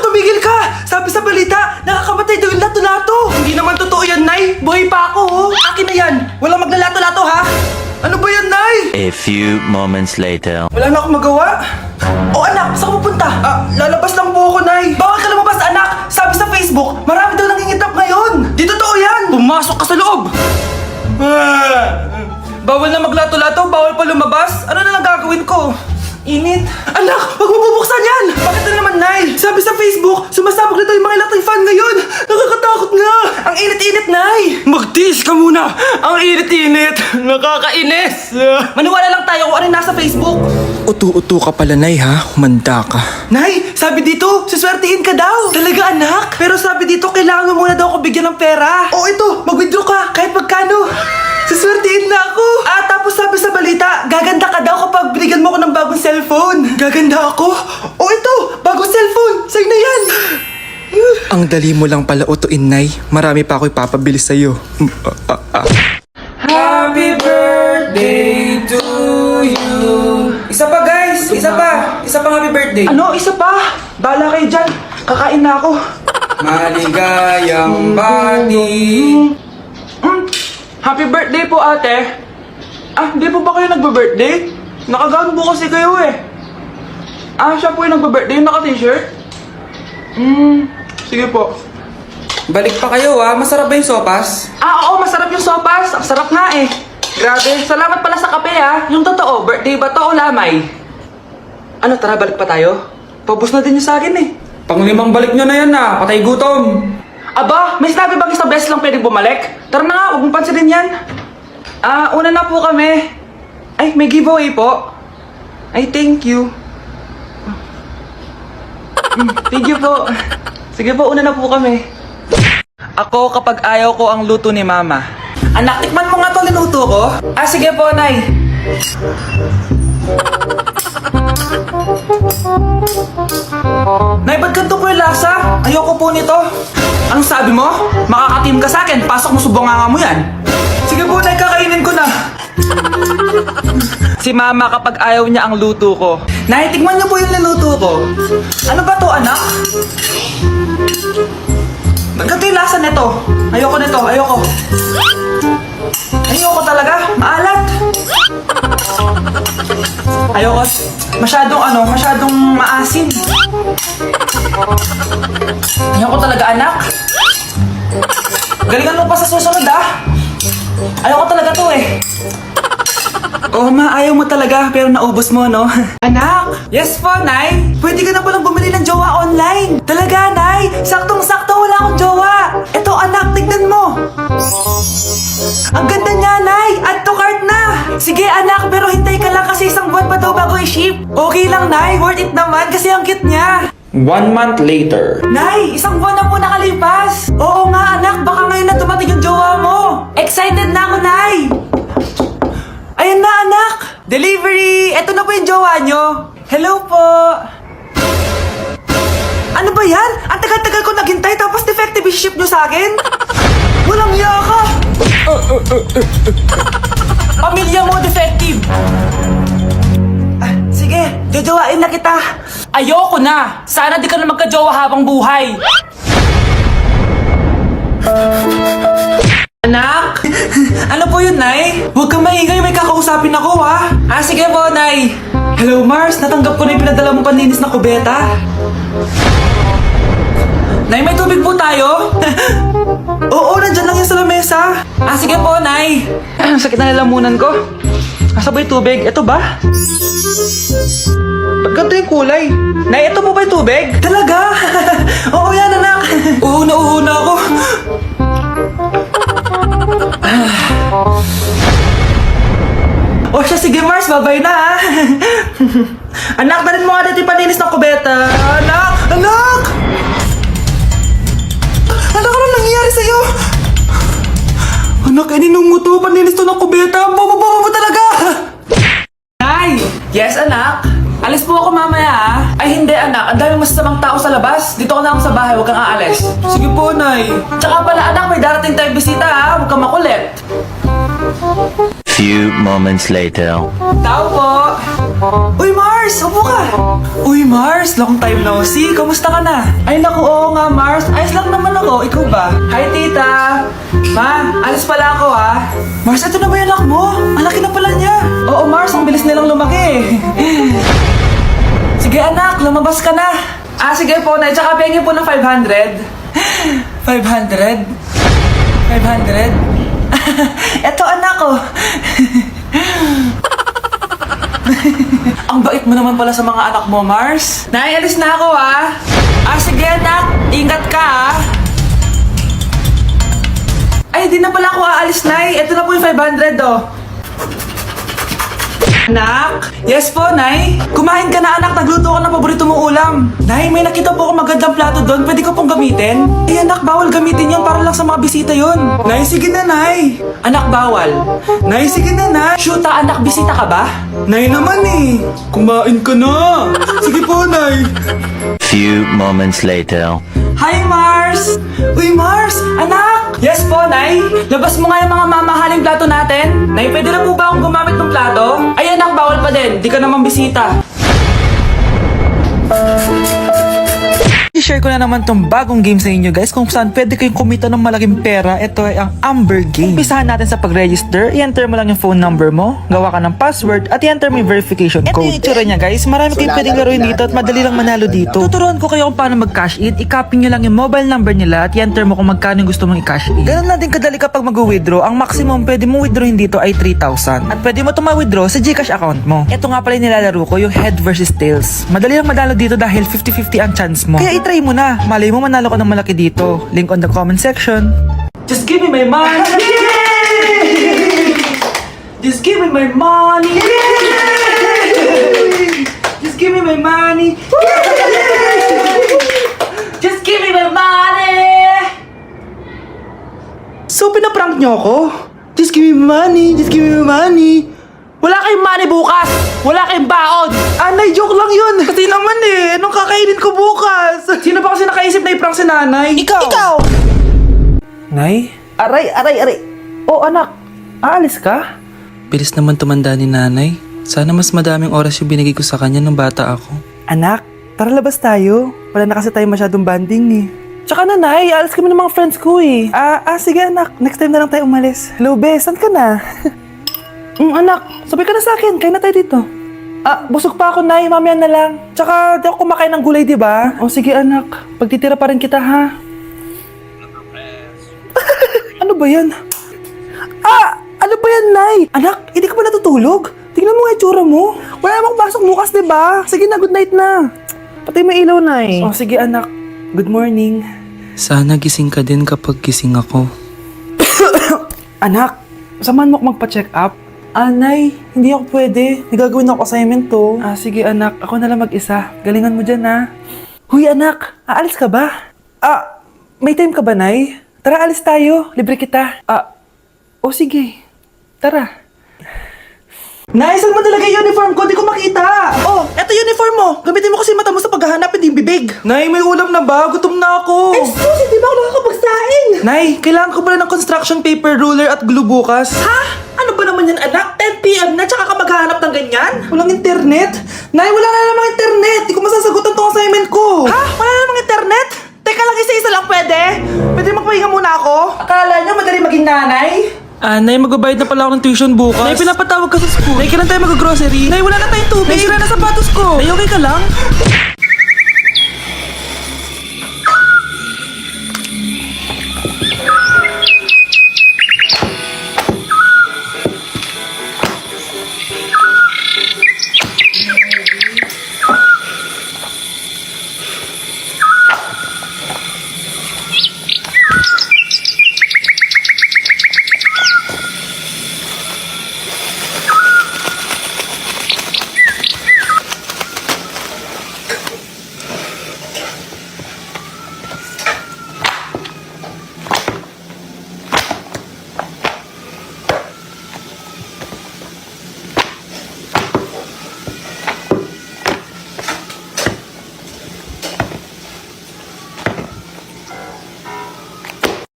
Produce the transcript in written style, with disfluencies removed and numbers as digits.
tumigil ka! Sabi sa balita, nakakamatay daw yung lato-lato! Hindi naman totoo yan, Nay! Buhay pa ako, oh! Akin na yan! Walang maglalato-lato, ha? Ano ba yan, Nay? A few moments later. Wala na akong magawa. Oh, anak, saan ka pupunta? Lalabas lang po ako, Nay. Bawal ka lumabas, anak! Sabi sa Facebook, marami daw nangingitap ngayon! Di totoo yan! Pumasok ka sa loob! Bawal na maglato-lato, bawal pa lumabas. Ano na lang gagawin ko? Init. Anak, wag mo bubuksan yan! Bakit na naman, Nay? Sabi sa Facebook, sumasabog na daw yung mga electric fan ngayon. Nakakatakot na. Ang init-init, Nay. Magtiis ka muna. Ang init-init. Nakakainis. Maniwala lang tayo kung ano yung nasa Facebook. Utu-utu ka pala, Nay, ha? Humanda ka. Nay, sabi dito, siswertihin ka daw. Talaga, anak? Pero sabi dito, kailangan mo muna daw ako bigyan ng pera. Oo, ito, mag-withdraw ka, kahit magkano. Siswertihin na ako. Tapos sabi sa balita, gaganda ka daw kapag binigyan mo ako ng bagong cellphone. Gaganda ako? Oo, ito, bagong cellphone. Sa'yo na yan. Ang dali mo lang pala utuin, Nay. Marami pa ako ipapabili sa'yo. Happy birthday to you. Isa pa, guys. Isa pa. Isa pang happy birthday. Ano? Isa pa? Bala kayo dyan. Kakain na ako. Maligayang bati. Happy birthday po, ate. Hindi po ba kayo nagbe-birthday? Nakagown po kasi kayo eh. Siya po yung nagbe-birthday, yung naka-t-shirt? Sige po. Balik pa kayo masarap ba yung sopas? Oo, masarap yung sopas. Ang sarap nga eh. Grabe, salamat pala sa kape Yung totoo, birthday ba to o lamay? Ano, tara balik pa tayo? Paubos na din yung sa akin eh. Panglimang balik nyo na yan patay gutom. Aba, may sinabi bang isang beses lang pwede bumalik? Tara na nga, huwag mong pansinin yan. Una na po kami. Ay, may giveaway po. Ay, thank you. Thank you po. Sige po, una na po kami. Ako kapag ayaw ko ang luto ni Mama. Anak, tikman mo nga to linuto ko. Sige po, Nay. Nay, ba't ganito po yung lasa? Ayoko po nito. Anong sabi mo? Makakatim ka sa akin. Pasok mo subonganga mo yan. Sige po, Nay, kakainin ko na. Si Mama kapag ayaw niya ang luto ko. Nay, tikman niyo po yung niluto ko. Ano ba to, anak? Ganito yung lasa nito. Ayoko nito, ayoko. Ayoko talaga, maalat. Ayoko. Masyadong maasim. Ayoko talaga, anak. Galingan mo pa sa susunod, Ayoko talaga to eh. Ma, ayaw mo talaga pero naubos mo, no? Anak! Yes po, Nay! Pwede ka na palang bumili ng jowa online! Talaga, Nay! Saktong-sakto wala akong jowa! Eto, anak, tignan mo! Ang ganda niya, Nay! Add to cart na! Sige, anak, pero hintay ka lang kasi isang buwan pa daw bago i-ship. Okay lang, Nay. Worth it naman kasi ang cute niya. 1 month later. Nay, isang buwan na po nakalipas. Oo nga, anak. Baka ngayon na dumating yung jowa mo. Excited na ako, Nay. Ayan na, anak. Delivery. Eto na po yung jowa nyo. Hello po. Ano ba yan? Ang tagal-tagal ko naghintay tapos defective ship nyo sa akin? Walang iya ka. Pamilya mo defective. Sige, jojowain na kita. Ayoko na. Sana di ka na magka-jowa habang buhay. Anak? Ano po yun, Nay? Huwag kang maingay, may kakausapin ako, sige po, Nay. Hello, Mars. Natanggap ko na yung pinadala mong panlinis na kubeta. Nay, may tubig po tayo? Oo, nandyan lang yan sa lamesa. Sige po, Nay. Sakit na lalamunan ko. Asa ba yung tubig? Ito ba? Ba't ganito yung kulay? Nay, ito po ba yung tubig? Talaga? Oo yan, anak. Uhuna ako. Siya, sige Mars, babay na Anak, dalhin mo nga dito yung palinis ng kubeta. Anak! Anak! Anak, ano nangyayari sa'yo? Anak, ininom mo to. Paninis to ng kubeta. Bobo-bobo mo talaga. Nay! Yes, anak? Alis po ako mamaya, Ay, hindi, anak. Ang daming masasamang tao sa labas. Dito ka na ako sa bahay. Huwag kang aalis. Sige po, Nay. Tsaka pala, anak, may darating tayong bisita, Huwag kang makulit. Few moments later. Tao po! Uy, Mars! Upo ka! Uy, Mars! Long time no see. Kamusta ka na? Ay, naku, oo nga, Mars. Ayos lang naman ako. Ikaw ba? Hi, tita! Ma, alis pala ako, ha? Mars, ito na ba yung anak mo? Ang laki na pala niya. Oo, Mars. Ang bilis nilang lumaki. Sige, anak. Lumabas ka na. Ah, sige po, Nay. Tsaka pengen po ng 500. 500? 500? Eto, anak ko. Ang bait mo naman pala sa mga anak mo, Mars. Nay, alis na ako, ah. Ah, sige, anak. Ingat ka, ah. Ay, di na pala ako aalis, Nay. Ito na po yung 500, oh. Anak? Yes po, Nay. Kumain ka na, anak. Nagluto ko ng paborito mong ulam. Nay, may nakita po ako magandang plato doon. Pwede ko pong gamitin? Ay, anak, bawal gamitin yun. Para lang sa mga bisita yun. Nay, sige na, Nay. Anak, bawal. Nay, sige na, Nay. Shoota, anak, bisita ka ba? Nay naman eh. Kumain ka na. Sige po, Nay. Few moments later. Hi, Mars! Uy, Mars! Anak! Yes po, Nay! Labas mo nga yung mga mamahaling plato natin. Nay, pwede na po ba akong gumamit ng plato? Ay, anak, bawal pa din. Di ka naman bisita. I-share ko na naman tong bagong game sa inyo guys kung saan pwede kayong kumita ng malaking pera. Ito ay ang Amber Game. Umpisahan natin sa pag-register. I-enter mo lang yung phone number mo, gawa ka ng password at i-enter mo yung verification code. Ito yung itsura niya guys. Marami kayong pwedeng laruin dito at madali lang manalo dito. Tuturuan ko kayo kung paano mag-cash in. I-copy nyo lang yung mobile number nila at i-enter mo kung magkano yung gusto mong i-cash in. Ganun lang din kadali kapag mag-withdraw. Ang maximum pwede mo withdrawin dito ay 3,000. At pwede mo itong ma-withdraw sa Gcash account mo. Ito nga pala yung nilalaro ko, yung Head versus Tails. Madali lang manalo dito dahil 50-50 ang chance mo. Kaya i-try mo na. Malay mo manalo ka ng malaki dito. Link on the comment section. Just give me my money! Just give me my money! Just give me my money! Just give me my money! So, pinaprank nyo ako? Just give me my money! Just give me my money! Wala kayong money bukas! Wala kayong baon! Anay, joke lang yun! Kasi naman eh, anong kakainin ko bukas? Sino ba kasi nakaisip na i-prank si nanay? Ikaw! Nay? Aray! Oh, anak, aalis ka? Bilis naman tumanda ni nanay. Sana mas madaming oras yung binigay ko sa kanya nung bata ako. Anak, tara labas tayo. Wala na kasi tayo masyadong banding eh. Tsaka nanay, aalis kami ng mga friends ko eh. Sige anak, next time na lang tayo umalis. Hello, be, saan ka na? Anak, sabay ka na sa akin, kain na tayo dito. Busog pa ako, Nay, mamaya na lang. Tsaka, di ako kumakain ng gulay, di ba? O sige, anak, pagtitira pa rin kita, ha? Ano ba yan? Ano ba yan, Nay? Anak, hindi ka ba natutulog? Tingnan mo nga itsura mo. Wala namang pasok bukas, di ba? Sige na, good night na. Patay mo ilaw, Nay. O sige, anak, good morning. Sana gising ka din kapag gising ako. Anak, samahan mo ako magpa-check up. Nay, hindi ako pwede. May gagawin ako assignment to. Sige anak, ako na lang mag-isa. Galingan mo dyan ha. Huy anak, aalis ka ba? May time ka ba, Nay? Tara, alis tayo. Libre kita. Sige. Tara. Nay, saan mo talaga yung uniform ko? Di ko makita. Oh, eto uniform mo. Gamitin mo kasi mata mo sa paghahanap, hindi yung bibig. Nay, may ulam na ba? Gutom na ako. Excuse, di ba ako nakakapagsaing? Nay, kailangan ko pala ng construction paper, ruler at glue bukas. Ha? Ano ba naman yan, anak? 10 p.m. na, tsaka ka maghahanap ng ganyan? Walang internet? Nay, wala na namang internet. Di ko masasagutan tong assignment ko. Ha? Wala na namang internet? Teka lang, isa-isa lang pwede? Pwede magpahinga muna ako? Akala nyo madali maging nanay? Nay, magbabayad na pala ako ng tuition bukas. Nay, pinapatawag ka sa school. Nay, kailan tayo mag-grocery? Nay, wala na tayong tubig. Nay, sira na sapatos ko. Nay, okay ka lang?